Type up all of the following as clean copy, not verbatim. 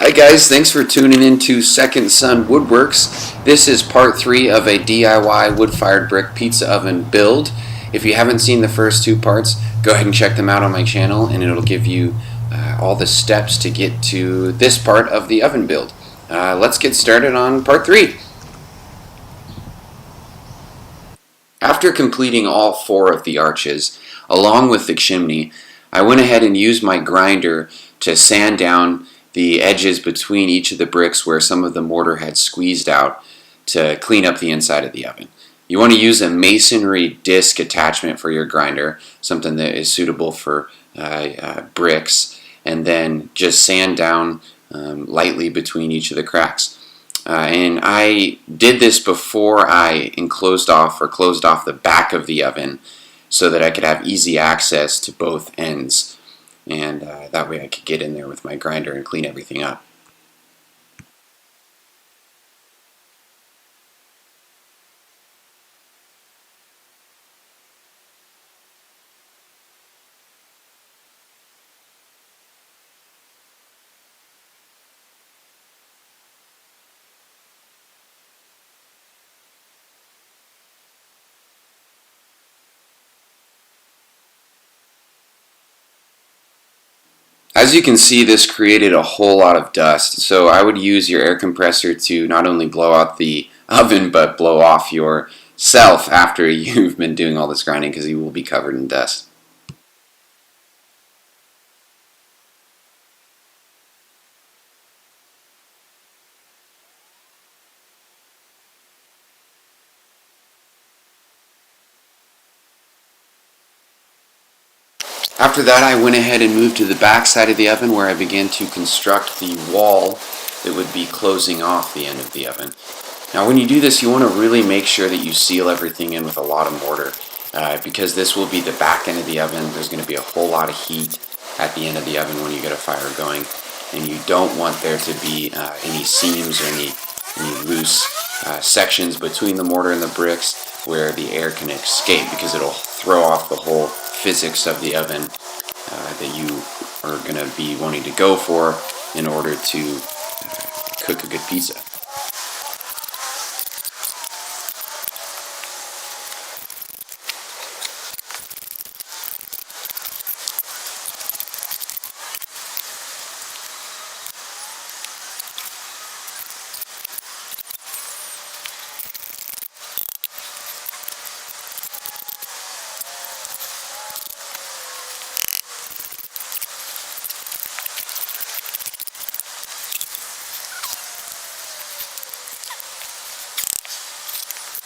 Hi guys, thanks for tuning in to Second Son Woodworks. This is part 3 of a DIY wood-fired brick pizza oven build. If you haven't seen the first two parts, go ahead and check them out on my channel and it'll give you all the steps to get to this part of the oven build. Let's get started on part 3. After completing all 4 of the arches, along with the chimney, I went ahead and used my grinder to sand down the edges between each of the bricks where some of the mortar had squeezed out to clean up the inside of the oven. You want to use a masonry disc attachment for your grinder, something that is suitable for bricks, and then just sand down lightly between each of the cracks. And I did this before I closed off the back of the oven so that I could have easy access to both ends. And that way I could get in there with my grinder and clean everything up. As you can see, this created a whole lot of dust, so I would use your air compressor to not only blow out the oven but blow off yourself after you've been doing all this grinding, because you will be covered in dust. After that, I went ahead and moved to the back side of the oven where I began to construct the wall that would be closing off the end of the oven. Now when you do this, you want to really make sure that you seal everything in with a lot of mortar because this will be the back end of the oven. There's going to be a whole lot of heat at the end of the oven when you get a fire going, and you don't want there to be any seams or any loose sections between the mortar and the bricks where the air can escape, because it'll throw off the whole physics of the oven that you are going to be wanting to go for in order to cook a good pizza.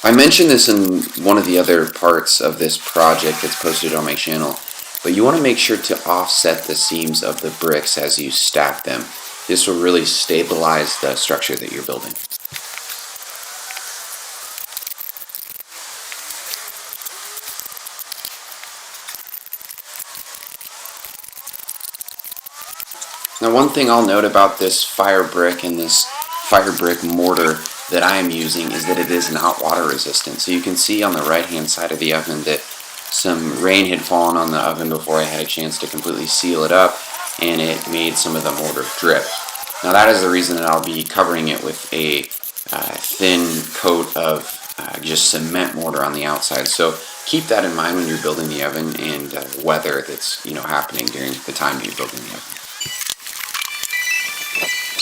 I mentioned this in one of the other parts of this project that's posted on my channel, but you want to make sure to offset the seams of the bricks as you stack them. This will really stabilize the structure that you're building. Now, one thing I'll note about this fire brick and this fire brick mortar that I am using is that it is not water resistant. So you can see on the right hand side of the oven that some rain had fallen on the oven before I had a chance to completely seal it up, and it made some of the mortar drip. Now that is the reason that I'll be covering it with a thin coat of just cement mortar on the outside. So keep that in mind when you're building the oven and weather that's happening during the time you're building the oven.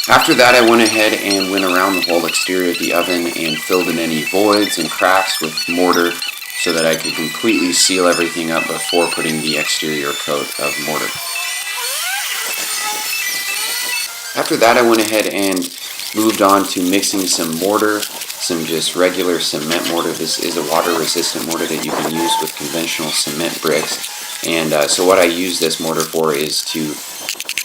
After that, I went ahead and went around the whole exterior of the oven and filled in any voids and cracks with mortar so that I could completely seal everything up before putting the exterior coat of mortar. After that, I went ahead and moved on to mixing some mortar, some just regular cement mortar. This is a water-resistant mortar that you can use with conventional cement bricks. And so what I use this mortar for is to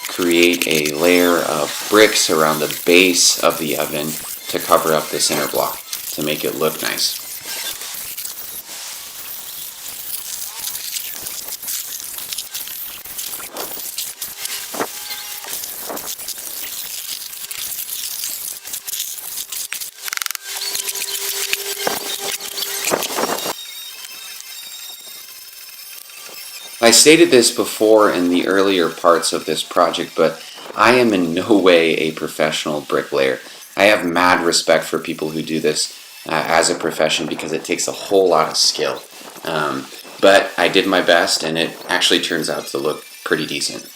create a layer of bricks around the base of the oven to cover up the center block to make it look nice. I stated this before in the earlier parts of this project, but I am in no way a professional bricklayer. I have mad respect for people who do this as a profession because it takes a whole lot of skill. But I did my best, and it actually turns out to look pretty decent.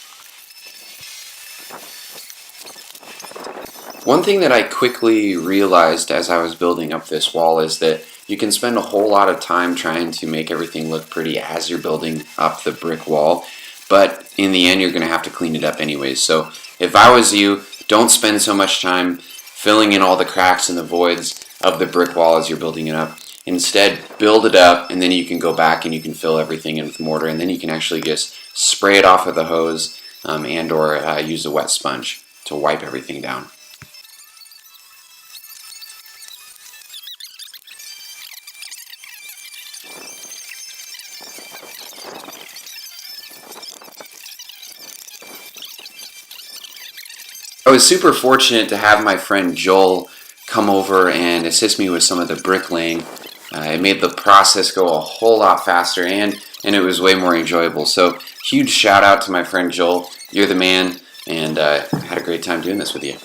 One thing that I quickly realized as I was building up this wall is that you can spend a whole lot of time trying to make everything look pretty as you're building up the brick wall, but in the end you're going to have to clean it up anyways. So if I was you, don't spend so much time filling in all the cracks and the voids of the brick wall as you're building it up. Instead, build it up, and then you can go back and you can fill everything in with mortar, and then you can actually just spray it off with a hose and or use a wet sponge to wipe everything down. I was super fortunate to have my friend Joel come over and assist me with some of the bricklaying. It made the process go a whole lot faster, and it was way more enjoyable. So huge shout out to my friend Joel. You're the man, and had a great time doing this with you.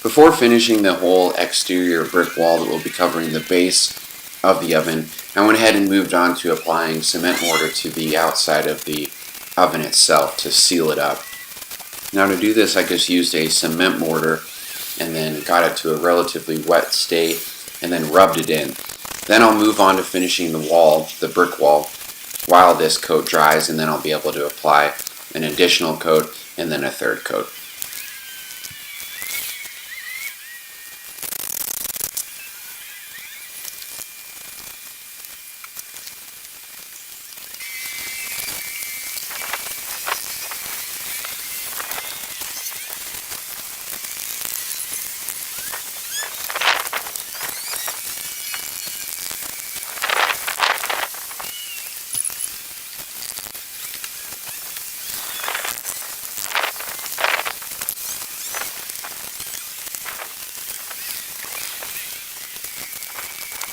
Before finishing the whole exterior brick wall that will be covering the base of the oven, I went ahead and moved on to applying cement mortar to the outside of the oven itself to seal it up. Now to do this, I just used a cement mortar and then got it to a relatively wet state and then rubbed it in. Then I'll move on to finishing the wall, the brick wall, while this coat dries, and then I'll be able to apply an additional coat and then a third coat.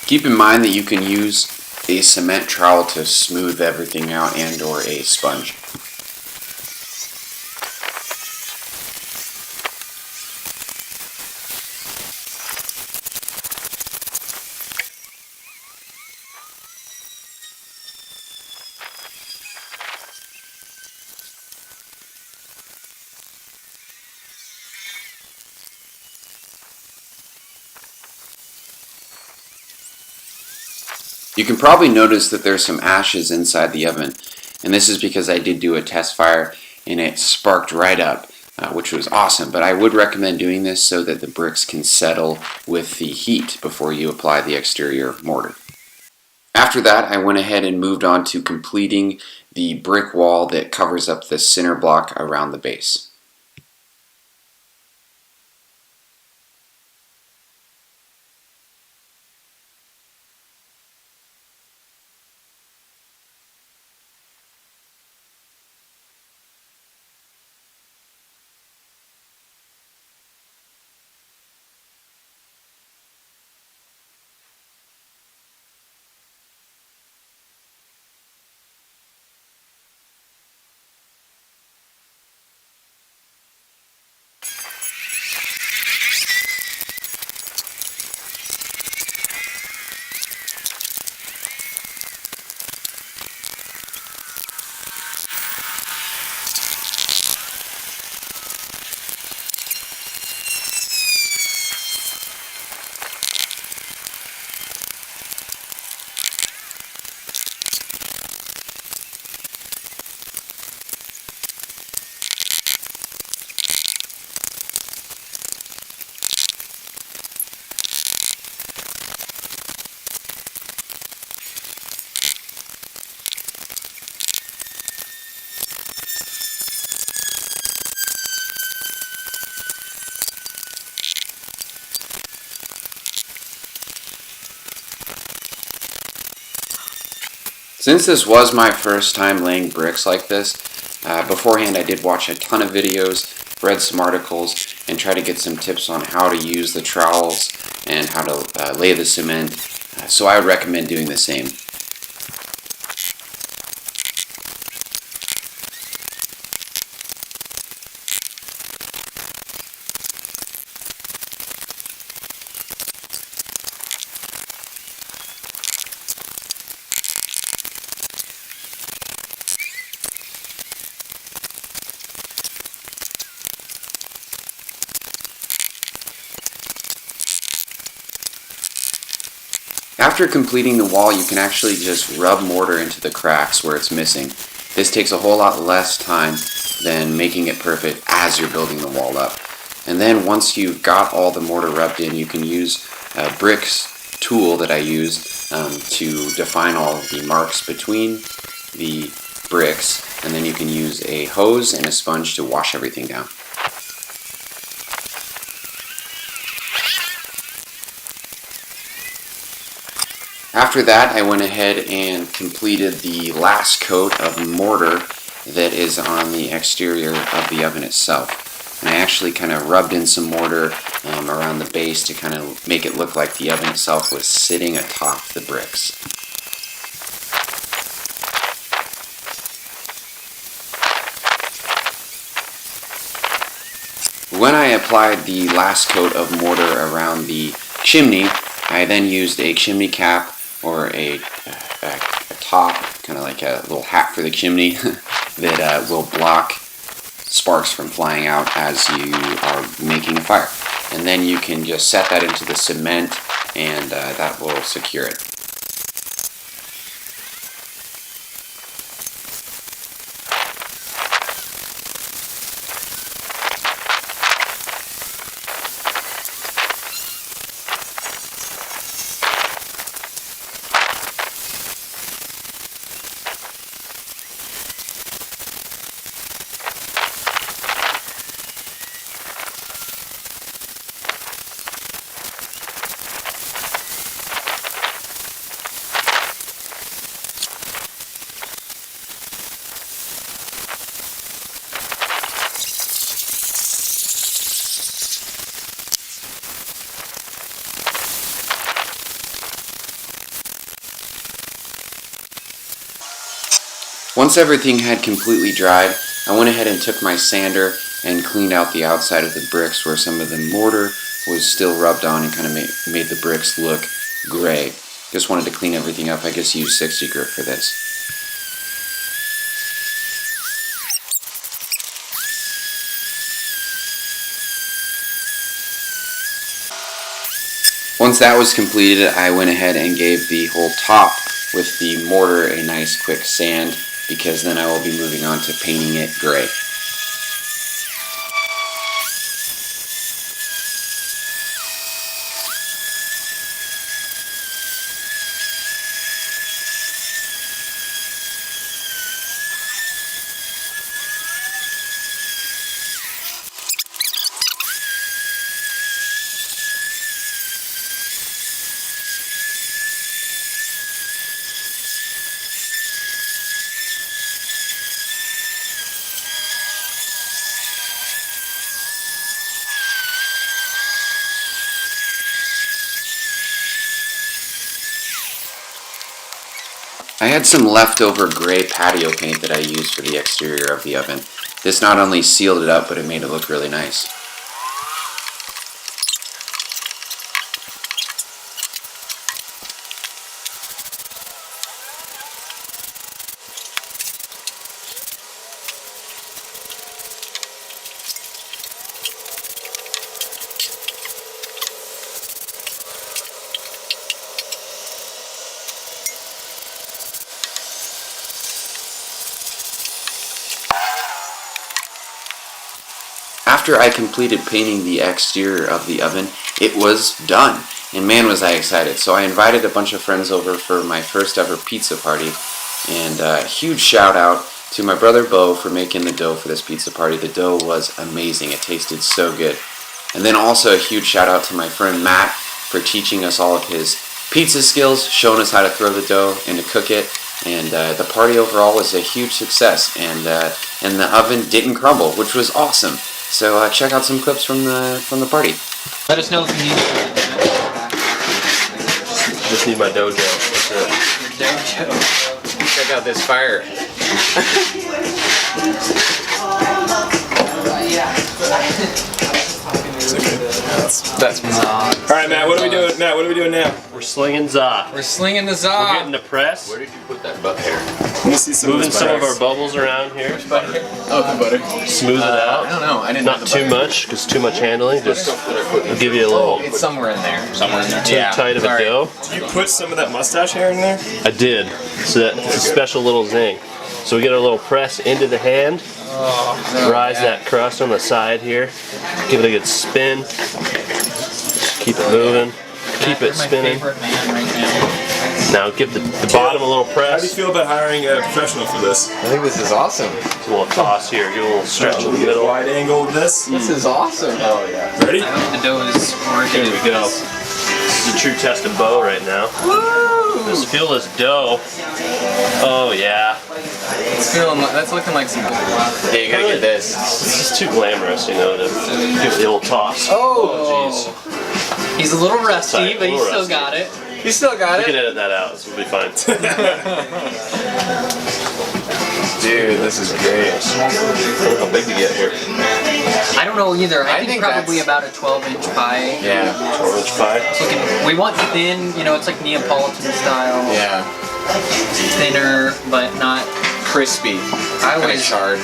Keep in mind that you can use a cement trowel to smooth everything out and or a sponge. You can probably notice that there's some ashes inside the oven, and this is because I did do a test fire and it sparked right up, which was awesome. But I would recommend doing this so that the bricks can settle with the heat before you apply the exterior mortar. After that, I went ahead and moved on to completing the brick wall that covers up the center block around the base. Since this was my first time laying bricks like this, beforehand I did watch a ton of videos, read some articles, and try to get some tips on how to use the trowels and how to lay the cement, so I would recommend doing the same. After completing the wall, you can actually just rub mortar into the cracks where it's missing. This takes a whole lot less time than making it perfect as you're building the wall up. And then once you've got all the mortar rubbed in, you can use a bricks tool that I use to define all of the marks between the bricks, and then you can use a hose and a sponge to wash everything down. After that, I went ahead and completed the last coat of mortar that is on the exterior of the oven itself. And I actually kind of rubbed in some mortar around the base to kind of make it look like the oven itself was sitting atop the bricks. When I applied the last coat of mortar around the chimney, I then used a chimney cap or a top, kind of like a little hat for the chimney that will block sparks from flying out as you are making a fire. And then you can just set that into the cement and that will secure it. Once everything had completely dried, I went ahead and took my sander and cleaned out the outside of the bricks where some of the mortar was still rubbed on and kind of made the bricks look gray. Just wanted to clean everything up. I just used 60 grit for this. Once that was completed, I went ahead and gave the whole top with the mortar a nice quick sand, because then I will be moving on to painting it gray. I had some leftover gray patio paint that I used for the exterior of the oven. This not only sealed it up, but it made it look really nice. After I completed painting the exterior of the oven, it was done, and man was I excited. So I invited a bunch of friends over for my first ever pizza party, and a huge shout out to my brother Bo for making the dough for this pizza party. The dough was amazing, it tasted so good. And then also a huge shout out to my friend Matt for teaching us all of his pizza skills, showing us how to throw the dough and to cook it. And the party overall was a huge success, and the oven didn't crumble, which was awesome. So check out some clips from the party. Let us know if you need Just need my dojo. That's it. your dojo. Check out this fire. That's Alright, Matt, what are we doing? Matt, what are we doing now? We're slinging za. We're slinging the We're za. getting the press. Where did you put that butt hair? Let me see moving some of our bubbles around here. Oh, the butter. Smooth it out. I don't know. I didn't. Not too much, because too much handling. Just give you a little It's somewhere in there. Somewhere in there. too tight of a dough. Did you put some of that mustache hair in there? I did. So that's a special little zing. So we get our little press into the hand. Rise that crust on the side here. Give it a good spin. Keep it moving. Keep it spinning. My favorite man right now. Now give the bottom a little How do you press. feel about hiring a professional for this? I think this is awesome. A little toss here. Give it a little stretch in the middle. Wide angle of this. This is awesome. Oh yeah. Ready? I hope the dough is working. There we go. This is a true test of bow right now. Just feel this dough. Oh yeah. It's feeling like, that's looking like some good wow. Yeah, you gotta get this. It's just too glamorous, you know, to give it the old toss. Oh. Jeez. He's a little rusty, Tight, but a he little still got rusty. it. You still got We can it, edit that out. This will be fine. dude. This is great. How big to get here? I don't know either. I think think probably that's- about a 12-inch pie. Yeah. 4-inch pie. It's looking, we want thin, you know, it's like Neapolitan style. Yeah. Thinner, but not. Crispy. I Kinda always, charred.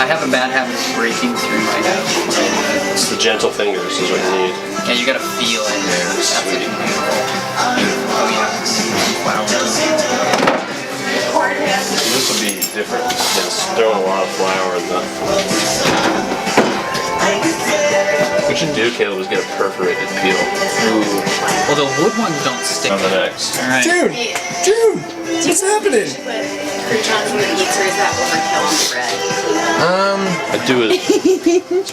I have a bad habit of breaking through my dough. It's the gentle fingers is what you need. Yeah, you gotta feel it. That's sweet. Oh yeah. Wow. This will be different than throwing a lot of flour in the. What you should do, Caleb, is get a perforated peel Well, the wood ones don't stick. on the next. All right. Dude! What's happening? Croutons on the pizza, or is that overkill on the bread? I do it.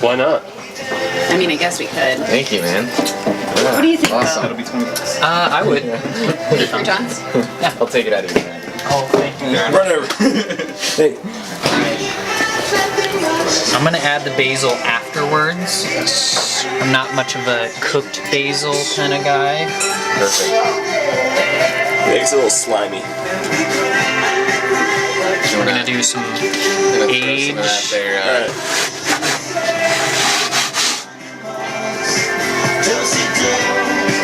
Why not? I mean, I guess we could. Thank you, man. What do you think, Awesome. I would. though? Croutons? I'll take it out of your hand. Oh, thank you. Run over. Hey. I'm gonna add the basil afterwards. I'm not much of a cooked basil kind of guy. Perfect. Makes it a little slimy. We're gonna do some age. Alright.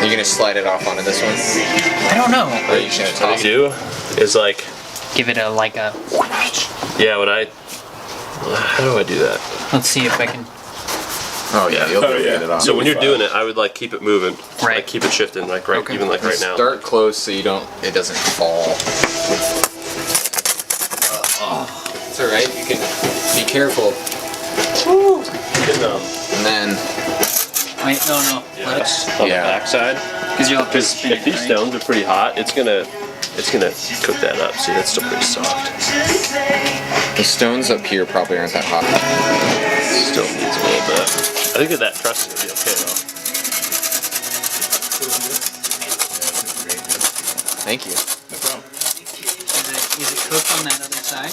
You're gonna slide it off onto this one? I don't know. Or are you just gonna What I toss it? do is like, Give it a like a. yeah, how do I do that? Let's see if I can. Oh yeah, you'll Oh, yeah. get it off. So when you're doing it, I would like keep it moving. Right. Like keep it shifting, like right, Okay. even like right now. Start close so it doesn't fall. It's alright, you can be careful. Getting, And then, Wait, no. Let it. on Yeah. the backside. Because you'll have to Because spin if it, these right? stones are pretty hot, it's gonna cook that up. See, that's still pretty soft. the stones up here probably aren't that hot. Still needs a little bit. I think that crust is gonna be okay though. Thank you. No problem. Is it cooked on that other side?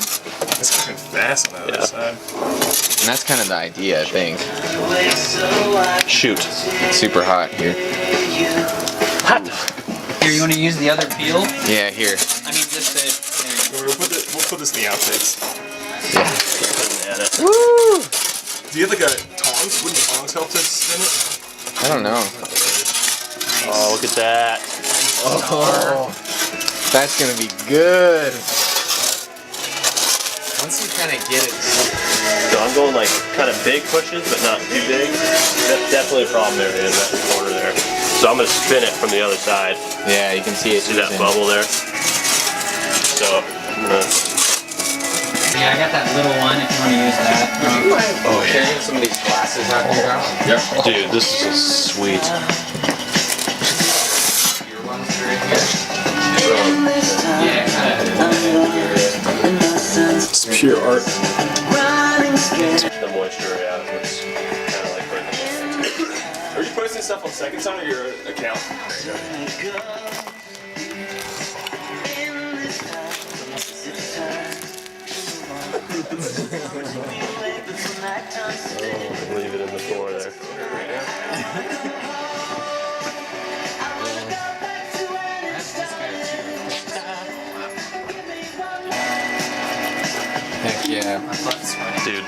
It's cooking fast on the Yeah. other side. And that's kind of the idea, I think. Shoot. It's super hot here. Hot. Here, you want to use the other peel? Yeah, here. I mean, just the. We'll put this in the outtakes. At it. Woo! Do you have like a tongs? Wouldn't tongs help to spin it? I don't know. Oh, look at that. Oh, that's gonna be good. Once you kind of get it. So I'm going like kind of big pushes, but not too big. That's definitely a problem there in that corner there. So I'm gonna spin it from the other side. Yeah, you can see it. See that oozing. bubble there? So I'm gonna. Yeah, I got that little one if you want to use that. Oh, carrying some of these glasses out here now? Yep. Dude, this is just sweet. Your ones are in here. It's pure art. The moisture, yeah, looks kind of like burning. Are you posting stuff on Second Son or your account? Yeah. My butt's sweating. Dude,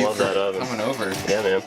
love that oven. Coming over. Yeah, man.